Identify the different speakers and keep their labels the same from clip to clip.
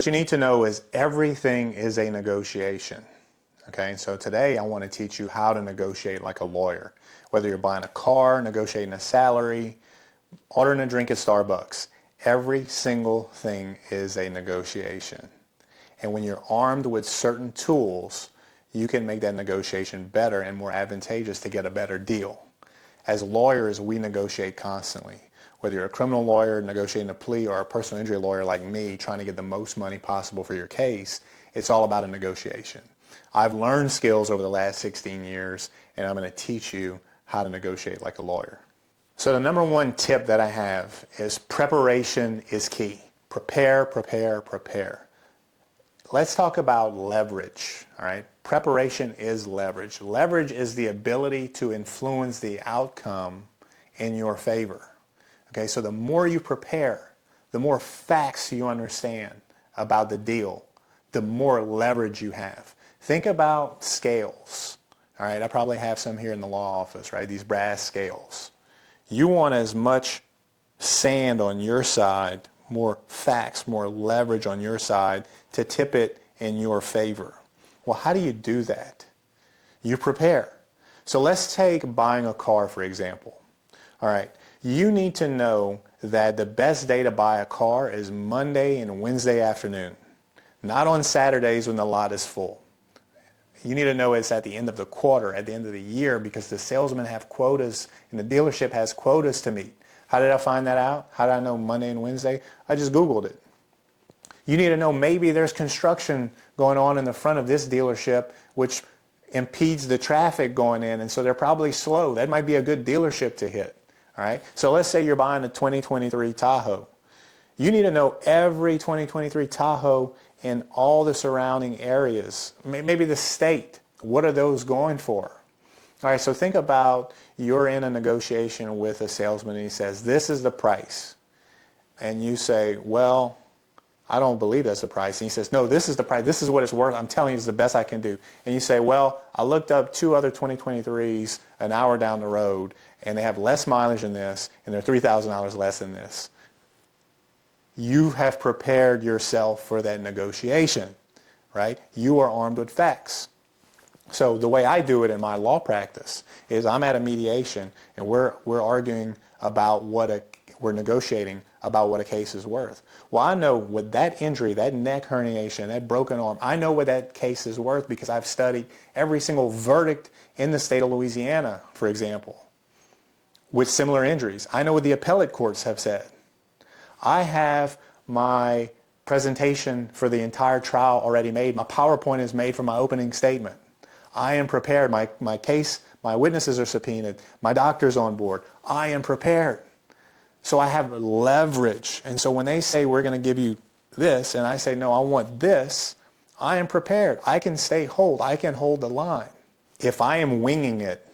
Speaker 1: What you need to know is everything is a negotiation. Okay, so today I want to teach you how to negotiate like a lawyer. Whether you're buying a car, negotiating a salary, ordering a drink at Starbucks, every single thing is a negotiation. And when you're armed with certain tools, you can make that negotiation better and more advantageous to get a better deal. As lawyers, we negotiate constantly. Whether you're a criminal lawyer negotiating a plea or a personal injury lawyer like me trying to get the most money possible for your case, it's all about a negotiation. I've learned skills over the last 16 years, and I'm going to teach you how to negotiate like a lawyer. So the number one tip that I have is preparation is key. Prepare, prepare, prepare. Let's talk about leverage, all right? Preparation is leverage. Leverage is the ability to influence the outcome in your favor. Okay, so the more you prepare, the more facts you understand about the deal, the more leverage you have. Think about scales, all right? I probably have some here in the law office, right? These brass scales. You want as much sand on your side, more facts, more leverage on your side to tip it in your favor. Well, how do you do that? You prepare. So let's take buying a car, for example. All right. You need to know that the best day to buy a car is Monday and Wednesday afternoon, not on Saturdays when the lot is full. You need to know it's at the end of the quarter, at the end of the year, because the salesmen have quotas and the dealership has quotas to meet. How did I find that out? How did I know Monday and Wednesday? I just Googled it. You need to know maybe there's construction going on in the front of this dealership which impedes the traffic going in, and so they're probably slow. That might be a good dealership to hit. All right? So let's say you're buying a 2023 Tahoe. You need to know every 2023 Tahoe in all the surrounding areas, maybe the state. What are those going for? All right, so think about you're in a negotiation with a salesman and he says, this is the price. And you say, well, I don't believe that's the price. And he says, no, this is the price. This is what it's worth. I'm telling you, it's the best I can do. And you say, well, I looked up 2 other 2023s an hour down the road, and they have less mileage than this, and they're $3,000 less than this. You have prepared yourself for that negotiation, right? You are armed with facts. So the way I do it in my law practice is I'm at a mediation, and we're arguing about we're negotiating about what a case is worth. Well, I know with that injury, that neck herniation, that broken arm, I know what that case is worth because I've studied every single verdict in the state of Louisiana, for example, with similar injuries. I know what the appellate courts have said. I have my presentation for the entire trial already made. My PowerPoint is made for my opening statement. I am prepared. My case, my witnesses are subpoenaed. My doctor's on board. I am prepared. So I have leverage. And so when they say we're going to give you this, and I say, no, I want this, I am prepared. I can I can hold the line. If I am winging it,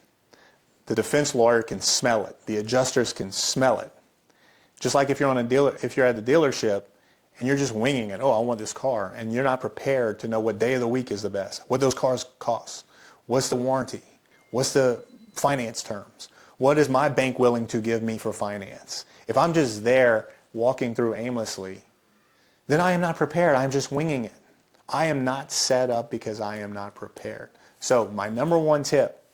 Speaker 1: the defense lawyer can smell it. The adjusters can smell it. Just like if you're at the dealership and you're just winging it, oh, I want this car, and you're not prepared to know what day of the week is the best, what those cars cost, what's the warranty, what's the finance terms, what is my bank willing to give me for finance. If I'm just there walking through aimlessly, then I am not prepared. I'm just winging it. I am not set up because I am not prepared. So my number one tip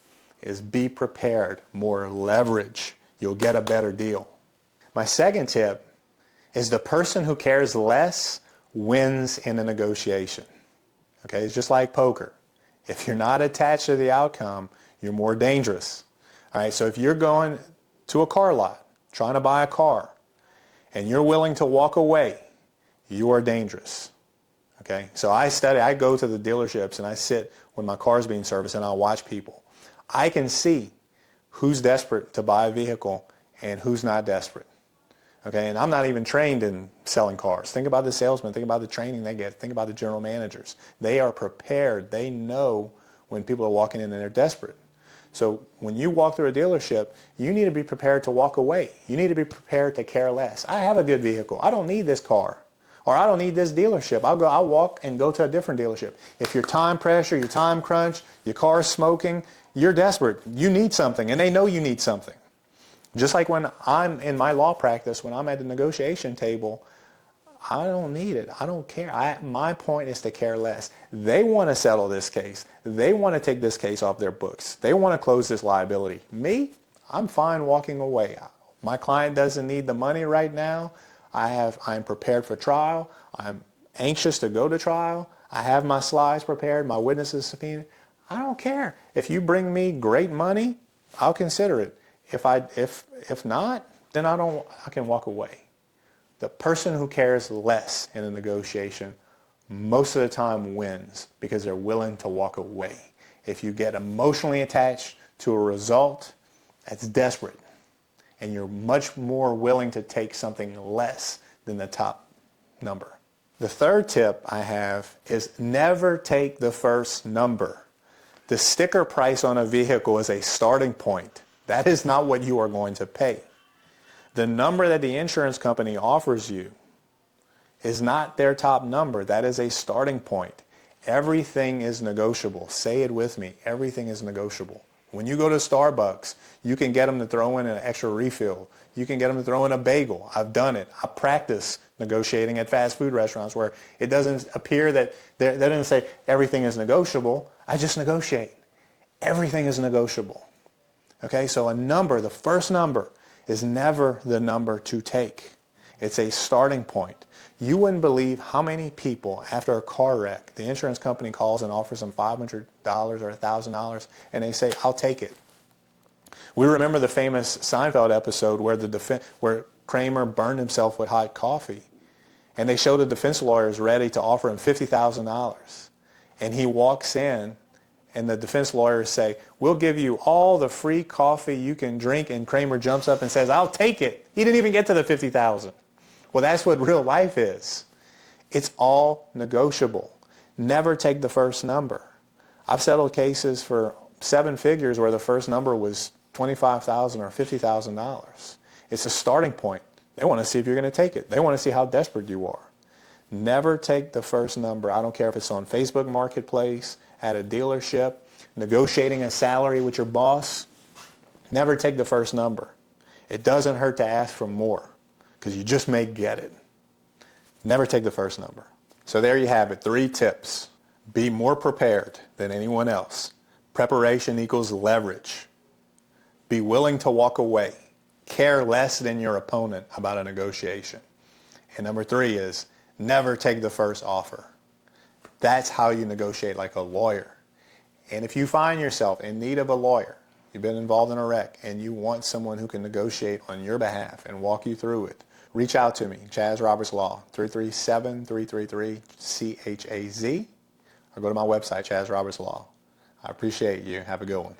Speaker 1: is be prepared. More leverage. You'll get a better deal. My second tip is the person who cares less wins in a negotiation. Okay, it's just like poker. If you're not attached to the outcome, you're more dangerous. All right, so if you're going to a car lot, trying to buy a car, and you're willing to walk away, you are dangerous. Okay, so I go to the dealerships and I sit when my car is being serviced and I'll watch people. I can see who's desperate to buy a vehicle and who's not desperate. Okay, and I'm not even trained in selling cars. Think about the salesman, think about the training they get, think about the general managers. They are prepared. They know when people are walking in and they're desperate. So when you walk through a dealership, you need to be prepared to walk away. You need to be prepared to care less. I have a good vehicle. I don't need this car. Or I don't need this dealership. I'll walk and go to a different dealership. If your time pressure, your time crunch, your car is smoking, you're desperate. You need something, and they know you need something. Just like when I'm in my law practice, when I'm at the negotiation table, I don't need it. I don't care. My point is to care less. They want to settle this case. They want to take this case off their books. They want to close this liability. Me, I'm fine walking away. My client doesn't need the money right now. I'm prepared for trial. I'm anxious to go to trial. I have my slides prepared, my witnesses subpoenaed. I don't care. If you bring me great money, I'll consider it. If not, then I can walk away. The person who cares less in a negotiation most of the time wins because they're willing to walk away. If you get emotionally attached to a result, that's desperate. And you're much more willing to take something less than the top number. The third tip I have is never take the first number. The sticker price on a vehicle is a starting point. That is not what you are going to pay. The number that the insurance company offers you is not their top number. That is a starting point. Everything is negotiable. Say it with me. Everything is negotiable. When you go to Starbucks, you can get them to throw in an extra refill. You can get them to throw in a bagel. I've done it. I practice negotiating at fast food restaurants where it doesn't appear that they don't say everything is negotiable. I just negotiate. Everything is negotiable. Okay, so a number, the first number, is never the number to take. It's a starting point. You wouldn't believe how many people after a car wreck, the insurance company calls and offers them $500 or $1,000 and they say, I'll take it. We remember the famous Seinfeld episode where Kramer burned himself with hot coffee and they show the defense lawyers ready to offer him $50,000. And he walks in and the defense lawyers say, we'll give you all the free coffee you can drink, and Kramer jumps up and says, I'll take it. He didn't even get to the $50,000. Well, that's what real life is. It's all negotiable. Never take the first number. I've settled cases for 7 figures where the first number was $25,000 or $50,000. It's a starting point. They want to see if you're going to take it. They want to see how desperate you are. Never take the first number. I don't care if it's on Facebook Marketplace, at a dealership, negotiating a salary with your boss. Never take the first number. It doesn't hurt to ask for more because you just may get it. Never take the first number. So there you have it, 3 tips. Be more prepared than anyone else. Preparation equals leverage. Be willing to walk away. Care less than your opponent about a negotiation. And number 3 is never take the first offer. That's how you negotiate like a lawyer. And if you find yourself in need of a lawyer, you've been involved in a wreck, and you want someone who can negotiate on your behalf and walk you through it, reach out to me, Chaz Roberts Law, 337-333-CHAZ, or go to my website, Chaz Roberts Law. I appreciate you. Have a good one.